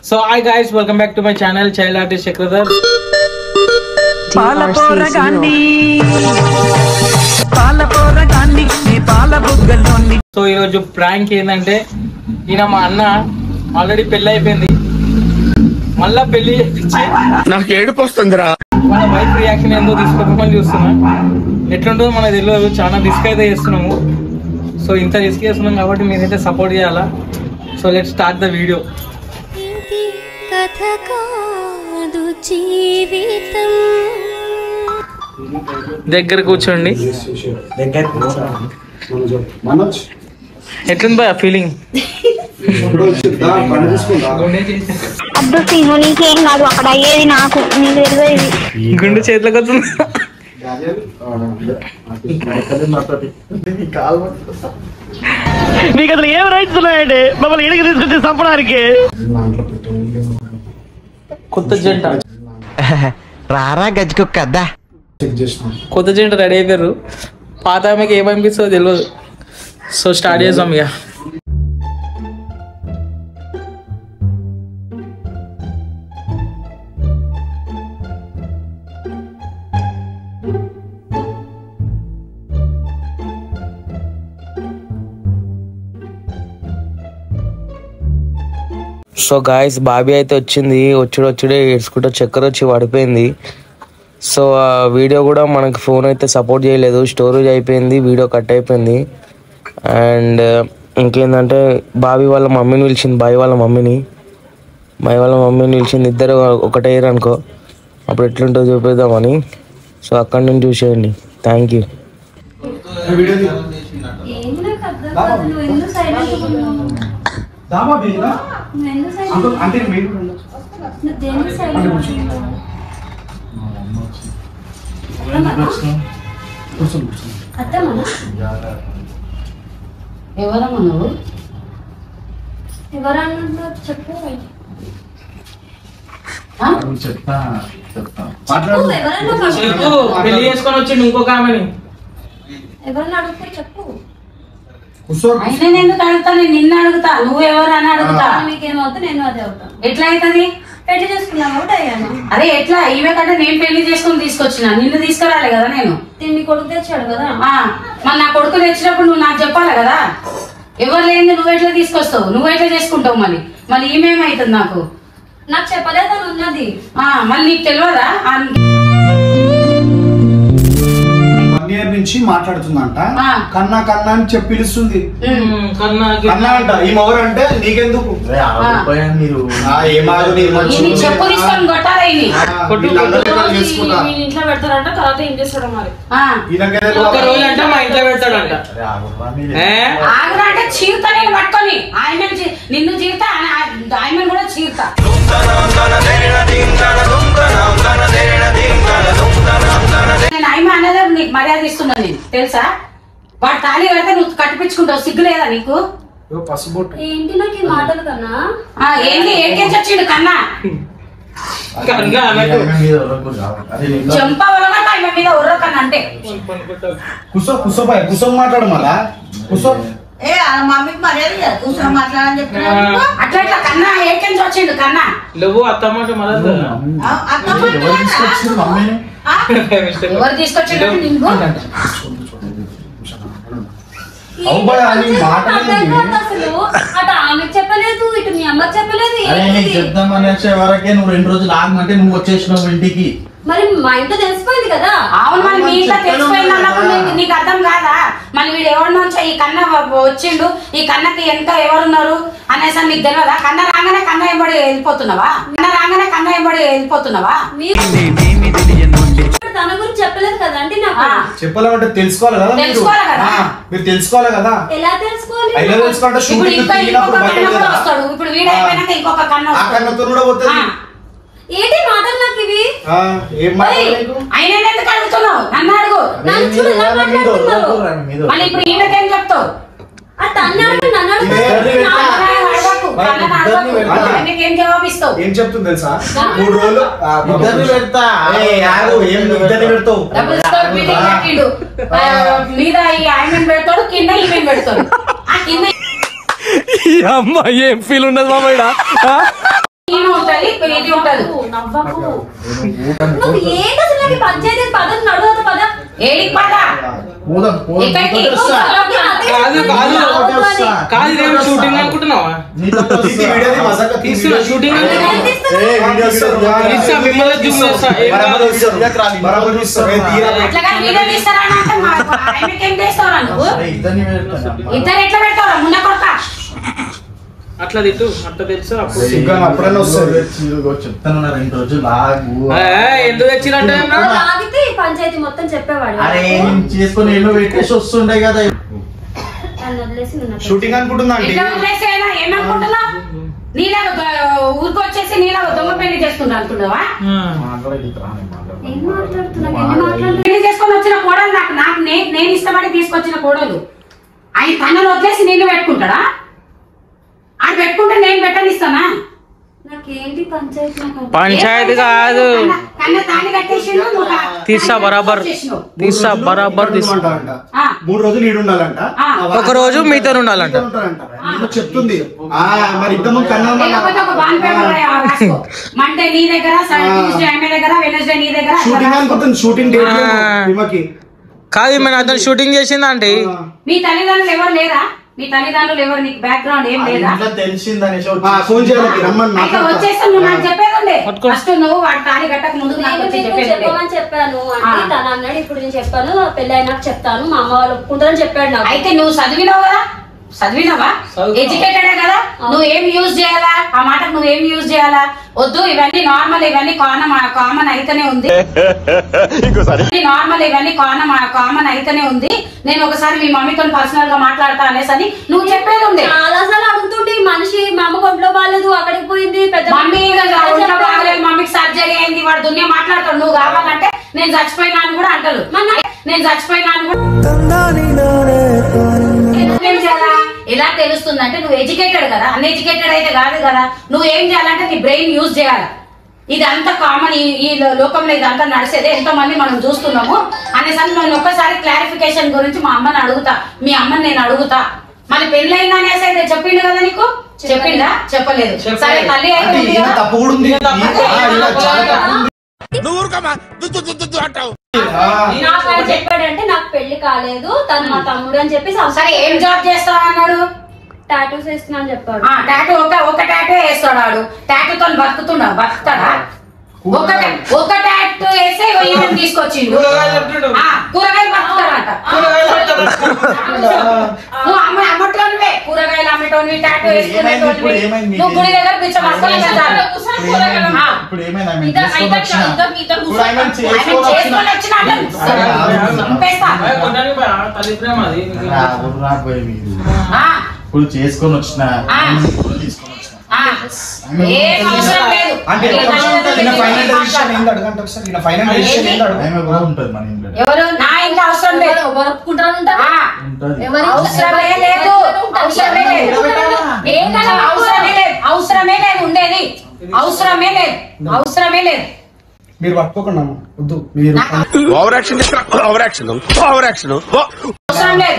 So hi guys, welcome back to my channel Child Artist Chakradhar. So ఈరోజు prank ఏంటంటే ఈయన మా అన్న ఆల్రెడీ పెళ్లి అయిపోయింది, మళ్ళా పెళ్లి నాకు ఏడుపు వస్తుందిరా. మన వైఫ్ రియాక్షన్ ఏందో తీసుకోమని చూస్తున్నా. ఎట్లుంటుందో మనకు తెలియదు, చాలా రిస్క్ అయితే చేస్తున్నాము. సో ఇంత రిస్క్ చేస్తున్నాం కాబట్టి మీరైతే సపోర్ట్ చేయాలా. So let's start the video. దగ్గర కూర్చోండి. ఎట్లుంది బా ఫీలింగ్? అబ్బా సీను నీకేం కాదు, అక్కడ అయ్యేది నాకు, నీకు తెలియదు. గుండె చేతిలోకి వస్తుంది. నీకు అసలు ఏం రైట్స్ ఉన్నాయండి మమ్మల్ని ఎడికి తీసుకొచ్చి చంపడానికి? కొత్త జంట రారా గజ్జుకొక్కద్దా. కొత్త జంట రెడీ అయిపోయారు. పాత ఆమెకి ఏమనిపిస్తుందో తెలియదు. సో స్టార్ట్ చేద్దాం ఇక. సో గాయస్, బాబీ అయితే వచ్చింది. వచ్చుడే ఏడ్చుకుంటూ చక్కెర వచ్చి పడిపోయింది. సో ఆ వీడియో కూడా మనకి ఫోన్ అయితే సపోర్ట్ చేయలేదు, స్టోరేజ్ అయిపోయింది, వీడియో కట్ అయిపోయింది. అండ్ ఇంకేంటంటే బాబీ వాళ్ళ మమ్మీని పిలిచింది, బావి వాళ్ళ మమ్మీని పిలిచింది. ఇద్దరు ఒకటే అనుకో, అప్పుడు ఎట్లుంటుందో చూపిద్దామని. సో అక్కడి నుంచి చూసేయండి. Thank you. ఎవరమ్మా నువ్వు? చెప్పు. పెళ్లి చేసుకొని వచ్చిండు ఇంకొక ఆమెని. ఎవరన్నా అడుగుతా చెప్పు. అయినా నేను ఎందుకు అడుగుతా? నేను నిన్ను అడుగుతా, నువ్వెవరు అని అడుగుతా. మీకేమవుతా నేను అదే అవుతాను. ఎట్లా అవుతుంది? పెళ్లి చేసుకున్నాం కూడా అయ్యాను. అదే ఎట్లా? ఈమె కంటే నేను పెళ్లి చేసుకుని తీసుకొచ్చిన, నిన్ను తీసుకురాలి కదా నేను. నీ కొడుకు తెచ్చాడు కదా. మరి నా కొడుకు తెచ్చినప్పుడు నువ్వు నాకు చెప్పాలి కదా. ఎవరు లేని నువ్వు ఎట్లా తీసుకొస్తావు, నువ్వు ఎట్లా చేసుకుంటావు? మళ్ళీ ఈమెమవుతుంది నాకు చెప్పలేదని ఉన్నది. మళ్ళీ నీకు తెలియదా? నుంచి మాట్లాడుతుందంట. కన్నా కన్నా అని చెప్పి పిలుస్తుంది. కన్నా అంట. ఈ మోర్ అంటే నీకెందుకు? చెప్పు తీసుకొని కొట్టాలి. ఇంట్లో పెడతారంట, తర్వాత ఏం చేస్తాడు మరి? ఆగురా అంటే చీరుతా, నేను పట్టుకొని ఆయన నిన్ను చీరుతా, ఆయన కూడా చీరుతా. నేను ఆయన అనేది నీకు మర్యాద ఇస్తున్నా, నేను తెలుసా? వాడు తాళి కడితే నువ్వు కట్టిపించుకుంటావు, సిగ్గు లేదా నీకు? ఏంటి నాకు ఈ మాటలు కన్నా? ఏంటి ఏకేసి వచ్చిండు కన్నా? చెంప వలగట ఆయన మీద ఉర్ర కన్నా అంటే. కుసో మాట్లాడు మళ్ళా. కుసో మమ్మీకి మర్యాద కూర్చొని మాట్లాడని చెప్తున్నా. అట్లా కన్నా ఏకేసి వచ్చిండు కన్నా. నువ్వు అత్తమాట ఎవరు తీసుకొచ్చిండు? అసలు అటు ఆమెకు చెప్పలేదు, ఇటు మీ అమ్మకి చెప్పలేదు. చెప్దామని వచ్చే వరకే నువ్వు 2 రోజులు ఆగమంటే నువ్వు వచ్చేసినావు ఇంటికి. మరి మా ఇంట్లో తెలిసిపోయింది కదా. అవును, మరి మీ ఇంట్లో తెలిసిపోయింది అన్నప్పుడు నీకు అర్థం కాదా? మళ్ళీ వీడు ఎవరి నుంచో ఈ కన్న వచ్చిండు, ఈ కన్నకి ఎంత ఎవరున్నారు అనేసి నీకు తెలియదా? కన్న రాగానే కన్న ఎంబడి వెళ్ళిపోతున్నావా? తన గురించి చెప్పలేదు కదా అంటే నాకు చెప్పాలంటే తెలుసుకోవాలి కదా. మీరు తెలుసుకోవాలి కదా. ఎలా తెలుసుకోవాలి? ఇప్పుడు వీడు అయిపోయినాక ఇంకొక కన్న ఏంటి మాటలు నాకు ఇవి? ఆయన ఎందుకు అడుగుతున్నావు? నన్ను అడుగు. మళ్ళీ ఇప్పుడు ఈమెకేం చెప్తావు? ఏం జవాబిస్తావు? ఏం చెప్తుంది తెలుసా? 3 రోజులు మీద ఈ ఆయన పెడతాడు, కింద ఈమె పెడతాడు. ఆ కింద అమ్మ ఏం ఫీల్ ఉండదు మామయ్య. ఇది ఉంటది. ఏడికి పద ఇక్కడికి షూటింగ్ అనుకుంటున్నావా? షూటింగ్ అట్లా వీడియో తీస్తారా అంటే ఆయనకేం చేస్తావరా నువ్వు? ఇద్దరు ఎట్లా పెడతావరా ముంద కొడక? అట్లా తిట్టు అట్లా తెలుసు. చెప్తాను 2 రోజులు లాగు. ఎందుకు తెచ్చినట్టు పంచాయతీ మొత్తం చెప్పేవాడు. అరే చేసుకుని ఎన్నో పెట్టేసి వస్తుండే కదా. షూటింగ్ అనుకుంటున్నా ఏమనుకుంటున్నా? నీలాగా ఊరికొచ్చేసి నీలాగా దొంగ పెళ్లి చేసుకుంటా అనుకున్నావా? పెళ్లి చేసుకొని వచ్చిన కోడలు నాకు నాకు నేను ఇష్టపడి తీసుకొచ్చిన కోడలు ఆయన తనలో వదిలేసి నేను పెట్టుకుంటాడా? అది పెట్టుకుంటే నేను పెట్టనిస్తానా? పంచాయతీ కాదు తీస్తా బరాబర్ తీస్తా బరాబర్ తీస్తా. 3 రోజులు ఈడు ఉండాలంట, ఒక రోజు మీతో ఉండాలంట చెప్తుంది. మరి ఇద్దరు కన్నా మండే నీ దగ్గర, ట్యూస్డే ఆమె దగ్గర, వెనస్డే నీ దగ్గర. షూటింగ్ అనుకుంటుంది. షూటింగ్ కాదు మన అతను షూటింగ్ చేసిందా అంటే? మీ తల్లిదండ్రులు ఎవరు లేరా? మీ తల్లిదండ్రులు ఎవరు? నీకు బ్యాక్గ్రౌండ్ ఏం లేదా? తెలిసిందని ఫోన్ చేయాలి రమ్మని వచ్చేస్తా. నువ్వు నాకు చెప్పేది ఉండే ఫస్ట్ నువ్వు వాడి తాళి కట్టక ముందు చెప్పమని చెప్పాను అంటే తను అన్నాడు. ఇప్పుడు నేను చెప్పాను పెళ్లి అయినాక చెప్తాను, మా అమ్మ వాళ్ళు ఒప్పుకుంటారని చెప్పాడు నాకు. అయితే నువ్వు చదివినావు కదా? చదివినావా? ఎడ్యుకేటెడే కదా? నువ్వు ఏం యూజ్ చేయాలా? ఆ మాటకు నువ్వు ఏం యూజ్ చేయాలా? వద్దు, ఇవన్నీ నార్మల్, ఇవన్నీ కామన్ అయితేనే ఉంది. నార్మల్, ఇవన్నీ కామన్ అయితేనే ఉంది. నేను ఒకసారి మీ మమ్మీతో పర్సనల్ గా మాట్లాడతా అనేసి అని నువ్వు చెప్పేది ఉంది. చాలాసార్లు అడుగుతుంటే మనిషి మా అమ్మ ఒంట్లో బాగాలేదు అక్కడికి పోయింది, పెద్ద మమ్మీ ఒంట్లో బాగలేదు, మమ్మీకి సర్జరీ అయింది, వాడు దునియా మాట్లాడతాడు. నువ్వు కావాలంటే నేను చచ్చిపోయినా అని కూడా అంటారు. నేను చచ్చిపోయినా అని కూడా ఎలా తెలుస్తుంది అంటే నువ్వు ఎడ్యుకేటెడ్ కదా, అన్ఎడ్యుకేటెడ్ అయితే కాదు కదా. నువ్వు ఏం చేయాలంటే నీ బ్రెయిన్ యూజ్ చేయాలి. ఇది అంతా కామన్, ఈ లోకంలో ఇదంతా నడిచేదే, ఎంతో మంది మనం చూస్తున్నాము అనేసరి నేను ఒక్కసారి క్లారిఫికేషన్ గురించి మా అమ్మని అడుగుతా, మీ అమ్మని నేను అడుగుతా. మళ్ళీ పెళ్లి అయిందా అనేసి అయితే చెప్పిండు కదా నీకు? చెప్పిందా? చెప్పలేదు. సరే తల్లి అయితే చెప్పాడంటే నాకు పెళ్లి కాలేదు, తను మా తమ్ముడు అని చెప్పి. సరే ఏం జాబ్ చేస్తావు అన్నాడు? టాటూస్ వేస్తున్నా అని చెప్పాడు. టాటూ ఒక టాటూ వేస్తాడు. టాటూతో బతుకుతాడా? ఒక టాటూ వేస్తే ఈవెన్ తీసుకొచ్చిండు. కూరగాయలు బతుకుతాడంట. నువ్వు అమ్మటోనివే, కూరగాయలు అమ్మటోని, టాటూ వేసుకునేటోనివి. నువ్వు గుడి దగ్గర ఇప్పుడు చేసుకొని వచ్చిన ఎవరు నా ఇంట్లో అవసరం లేదు, అవసరమే లేదు, ఉండేది అవసరమే లేదు. మీరు పట్టుకోకుండా వద్దు, మీరు అవసరం లేదు.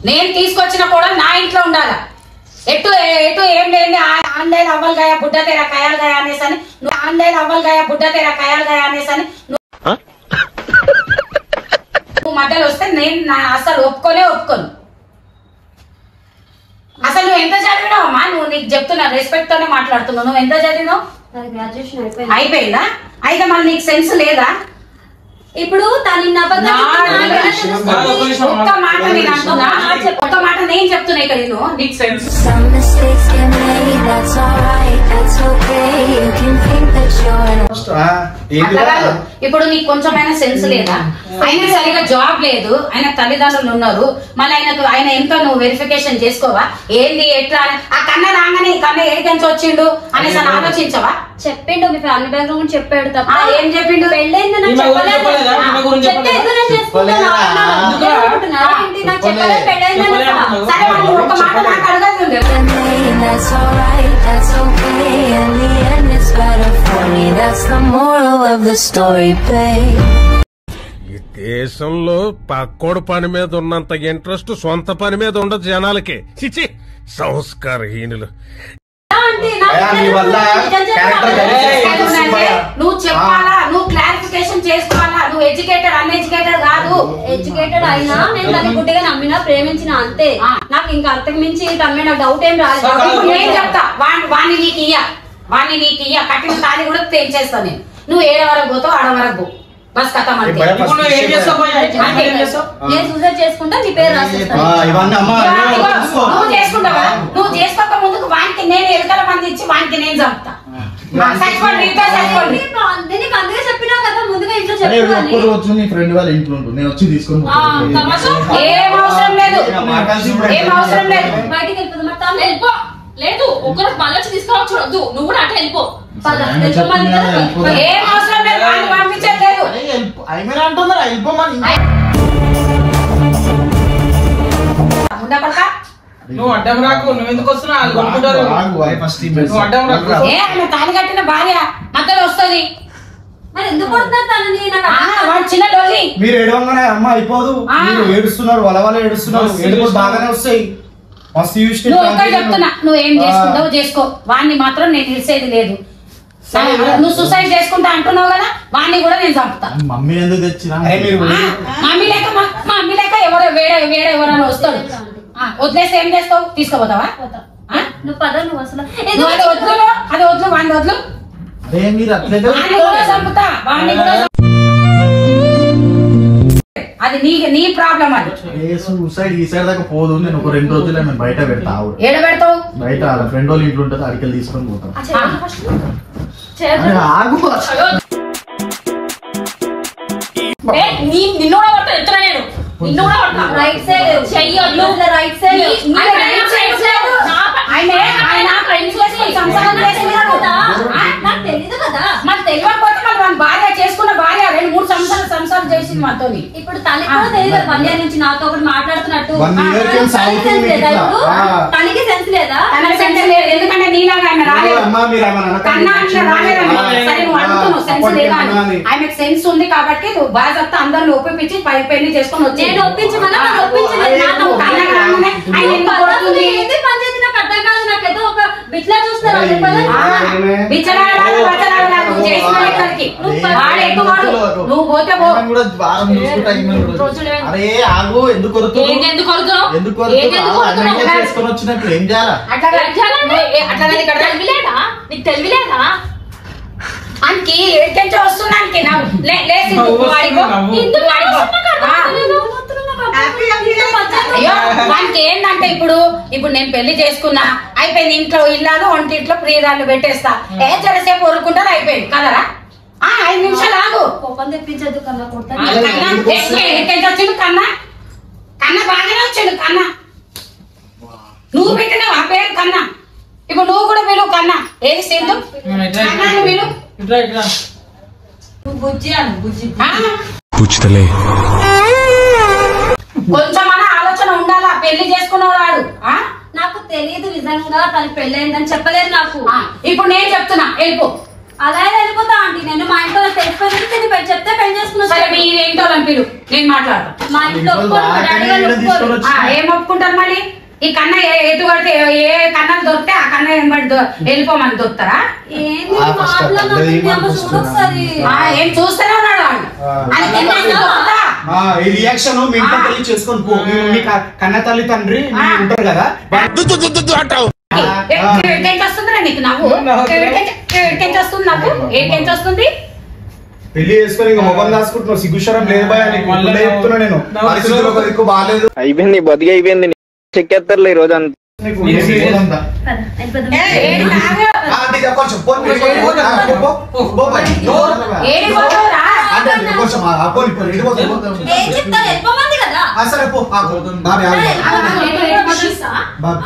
నేను తీసుకొచ్చిన కూడా నా ఇంట్లో ఉండాలా. ఎటు ఏం లేదు. ఆన్లైన్ అవ్వలుగాయ బుడ్డ తెరా కయాలుగాయ అనేసి అని నువ్వు ఆన్లైన్ అవ్వలుగాయ బుడ్డ తెరా కయాలుగాయ అనేసి అని నువ్వు మధ్యలో వస్తే నేను అసలు ఒప్పుకోను. అసలు నువ్వు ఎంత చదివినావమ్మా? నువ్వు నీకు చెప్తున్నా, రెస్పెక్ట్ తోనే మాట్లాడుతున్నావు. నువ్వు ఎంత చదివినావు? గ్రాడ్యుయేషన్ అయిపోయిందా? అయితే మళ్ళీ నీకు సెన్స్ లేదా? ఇప్పుడు తను ఒక్క మాట నేను అంటున్నా, ఒక్క మాట నేను చెప్తున్నా ఇక్కడ నీకు సెన్స్. ఇప్పుడు నీకు కొంచెమైనా సెన్స్ లేదా? ఆయన సరిగా జాబ్ లేదు, ఆయన తల్లిదండ్రులు ఉన్నారు, మళ్ళీ ఆయన ఎంత నువ్వు వెరిఫికేషన్ చేసుకోవా? ఏంది ఎట్లా? ఆ కన్న రాగానే ఈ కన్న ఏడికెంచి వచ్చిండు అనేసి అని ఆలోచించవా? చెప్పిండు మీ ఫ్యామిలీ బ్యాక్గ్రౌండ్ చెప్పాడు తప్ప ఏం చెప్పిండు? పెళ్ళైంది సరే ఒక మాట నాకు అడగదు. ఈ దేశంలో పక్కోడు పని మీద ఉన్నంత ఇంట్రెస్ట్ సొంత పని మీద ఉండదు జనాలకి. చిచి సంస్కారహీనులు. నువ్వు చెప్పాలా, నువ్వు క్లారిఫికేషన్ చేసుకోవాలా. నువ్వు ఎడ్యుకేటెడ్ అన్ఎడ్యుకేటెడ్ కాదు. ఎడ్యుకేటెడ్ అయినా నేను దాన్ని గుడ్డిగా నమ్మినా ప్రేమించిన అంతే. నాకు ఇంకా అంతకు మించి నాకు డౌట్ ఏం రాలేదు. నేను చెప్తా వాణ్ణి నీకు ఇయ్య కట్టిన తాళి కూడా తెంచేస్తాను నేను. నువ్వు 7 వరకు పోతావు, 6 వరకు పో. బస్ కథ నేను సూసైడ్ చేసుకుంటా, నీ పేరు రాసేస్తాను. నువ్వు చేసుకుంటావా? నువ్వు చేసుకోక ముందుకు వానికి నేను ఎలుకల మంది ఇచ్చి వానికి నేను చంపుతా. నీకు అందుకే చెప్పినా కదా ముందుగా ఇంట్లో చెప్పాను. నీ ఫ్రెండ్ వాళ్ళ ఇంట్లో ఉంటుంది, నేను వచ్చి తీసుకొని ఏం అవసరం లేదు, ఏం అవసరం లేదు. బయటికి వెళ్ళిపోతాం. వెళ్ళిపో. లేదు ఒకరు మళ్ళీ తీసుకురావచ్చు. వద్దు, నువ్వు కూడా అటే వెళ్ళిపో. ఏం అవసరం లేదు, వాడిని పంపించట్లేదు. అంటున్నారా వెళ్ళిపోమని. నువ్వు అడ్డం రాకు. నువ్వు ఎందుకు వస్తున్నావు? తాళి కట్టిన భార్య మధ్యలో వస్తుంది. మరి ఎందుకు కొడుతున్నారు తనని? వాడు చిన్న డోలి. మీరు ఏడవంగానే అమ్మ అయిపోదు. మీరు ఏడుస్తున్నారు, వాళ్ళ ఏడుస్తున్నారు. ఏడుపులు బాగానే వస్తాయి. నువ్వు ఒక్కటి చెప్తున్నా, నువ్వు ఏం చేసుకుంటావు చేసుకో. వాడిని మాత్రం నేను తెలిసేది లేదు. నువ్వు సూసైడ్ చేసుకుంటా అంటున్నావు కదా, వాడిని కూడా నేను చంపుతా. మమ్మీ ఎందుకు తెచ్చినా? మమ్మీ లేక ఎవరో వేరే ఎవరైనా వస్తాడు. వదిలేస్తే ఏం చేస్తావు? తీసుకుపోతావా? నువ్వు పద. నువ్వు అసలు అది వద్దు వాడిని వద్దు. వాడిని కూడా చంపుతా, వాడిని కూడా. అది నీ ప్రాబ్లం. అది సూసైడ్ ఈ సైడ్ దాకా పోదు. నేను ఒక 2 రోజులు నేను బయట పెడతా. ఏడ పెడతావు? బయట ఫ్రెండ్ వాళ్ళ ఇంట్లో ఉంటుంది, అడికెళ్ళి తీసుకొని పోతాం. నిన్ను కూడా పడతా. ఎత్తున్నా నేను నిన్ను కూడా పడతా. రైట్ సైడ్ చెయ్యొద్దు. రైట్ సైడ్ నాకు తెలీదు కదా. మరి తెలియకపోతే మరి మన భార్య చేసుకున్న భార్య 2-3 సంవత్సరాలు చేసింది మాతో. ఇప్పుడు తనకి కూడా తెలియదు 1 year నుంచి నాతో ఒకటి మాట్లాడుతున్నట్టు. తనకి సెన్స్ లేదా? తనకి సెన్స్ లేదు, ఎందుకంటే నీలాగా ఆమె రాలేదు. ఆమెకు సెన్స్ ఉంది కాబట్టి నువ్వు బాధ్యత అందరిని ఒప్పించి పెళ్లి చేసుకొని వచ్చి. నేను ఒప్పించమన్నా నాకేదో ఒక బిట్లా చూస్తారు. నువ్వు పోతే అరే ఆగు. ఎందుకు చేసుకొని వచ్చినప్పుడు ఏం చేయాలా? నీకు తెలియలేదా? అంకి ఎక్కడి వస్తున్నానికి వానికి ఏంటంటే ఇప్పుడు నేను పెళ్లి చేసుకున్నా, అయిపోయింది. ఇంట్లో ఇల్లాలు ఒంటింట్లో ప్రియురాళ్ళు పెట్టేస్తా. జరసేపు ఊరుకుంటారు, అయిపోయింది కదరా. 5 నిమిషాలు ఆగు. కోపం తెప్పించదు కన్నా. ఎక్కడి వచ్చిండు కన్నా? కన్నా బాగానే వచ్చాడు కన్నా. నువ్వు పెట్టినావు ఆ పేరు కన్నా. ఇప్పుడు నువ్వు కూడా పిలువు కన్నా. ఏది సింధు పిలువు. కొంచెమన్నా ఆలోచన ఉండాలా. పెళ్లి చేసుకున్నవాడు. నాకు తెలియదు నిజంగా తనకి పెళ్లి అయిందని చెప్పలేదు నాకు. ఇప్పుడు నేను చెప్తున్నా వెళ్ళిపో. అలా వెళ్ళిపోతా ఆంటీ. నేను మా ఇంట్లో తెలిసిపోయింది చెప్తే పెళ్లి చేసుకున్నా. సరే మీ ఏంటో పిలువు, నేను మాట్లాడతా. మా ఇంట్లో ఏం ఒప్పుకుంటారు మళ్ళీ? ఈ కన్నా ఎటు కడితే ఏ కన్నాలు దొరికితే ఆ కన్నా వెళ్ళిపోమని దొరుకుతారా? ఏం చూస్తూనే ఉన్నాడు కన్న తల్లి తండ్రి ఉంటారు కదా. వస్తుందిరా నీకు నవ్వు? వస్తుంది నాకు ఏంటి వస్తుంది? పెళ్లి చేసుకుని ఇంకా మొబైల్ దాచుకుంటున్నావు. సిగ్గుశరం లేదు భయ. చెప్తున్నా నేను పరిస్థితులు బాగాలేదు. అయిపోయింది, బతికి అయిపోయింది. చెక్కేస్తారులే ఈ రోజు అంతా.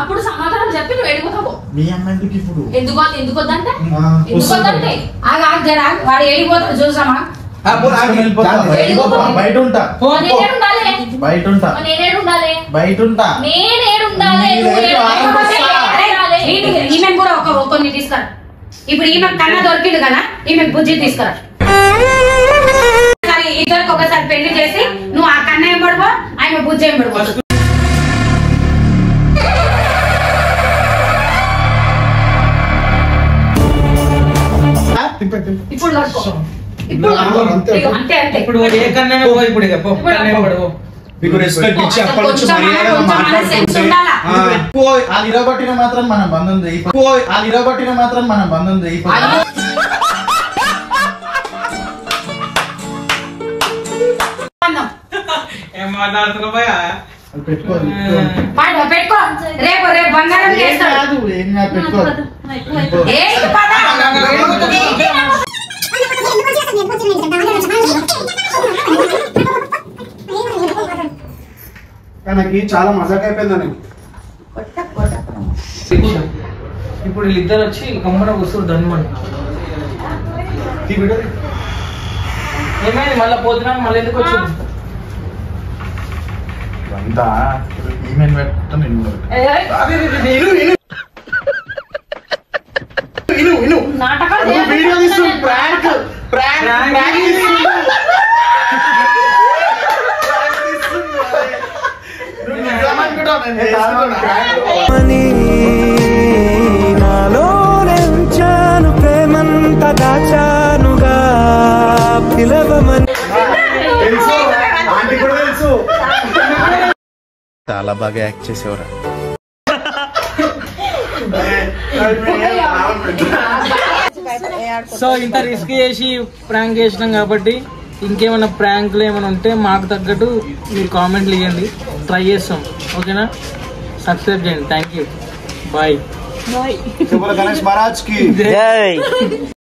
అప్పుడు సమాధానం చెప్పి నువ్వు వెళ్ళిపోతావు. మీ అమ్మాయికి ఇప్పుడు ఎందుకు వద్దంటే వాడు ఏడిపోతాడు చూసామా? బయట ఉంటా. బయట ఉంటా. బయట ఉంటా. ఈమె కూడా కొన్ని తీసుకురా. ఇప్పుడు ఈమె కన్నా దొరికింది కదా, ఈమె బుజ్జి తీసుకురా. ఇద్దరికి ఒకసారి పెళ్లి చేసి నువ్వు ఆ కన్నా ఏం పడిపో, ఆమె బుజ్జి ఏం పడిపో. ఇప్పుడు కట్టుకో. ఇప్పుడు ఇగో అంతే అంతే. ఇప్పుడు ఏ కన్నా పో, ఇప్పుడు ఇక పో, కన్నయ్య పడవు. మీకు రెస్పెక్ట్ ఇచ్చి అప్పటి నుంచి మర్యాదగా కొంచెం మాట్లాడుతుంటే ఆ నిలబట్టిన మాత్రం మన బంధం ఏం మాట్లాడుతున్నావు భయ్యా? పెట్టుకో పెట్టుకో. రేపు బంగారం చేస్తాడు. ఏం కాదు పెట్టుకో. ఏంటి పద? నాకు చాలా మజాక్ అయిపోయిందని. ఇప్పుడు వీళ్ళిద్దరు వచ్చి గమ్మన కూర్చోరు ధన్మని. ఏమైంది మళ్ళీ పోతున్నాను, మళ్ళీ ఎందుకు వచ్చాను? అంతా ఈమెయిల్ పెట్టుకుంటా నేను నాటకాలు వీడియో తీస్తుంది ప్రాంక్ చాలా బాగా యాక్ట్ చేసేవారా. సో ఇంత రిస్క్ చేసి ప్రాంక్ చేసినాం కాబట్టి ఇంకేమైనా ప్రాంక్లు ఏమైనా ఉంటే మాకు తగ్గట్టు మీరు కామెంట్లు ఇవ్వండి, ట్రై చేస్తాం. ఓకేనా? సబ్స్క్రైబ్ చేయండి. Thank you. Bye. Ganesh Maharaj కి జై.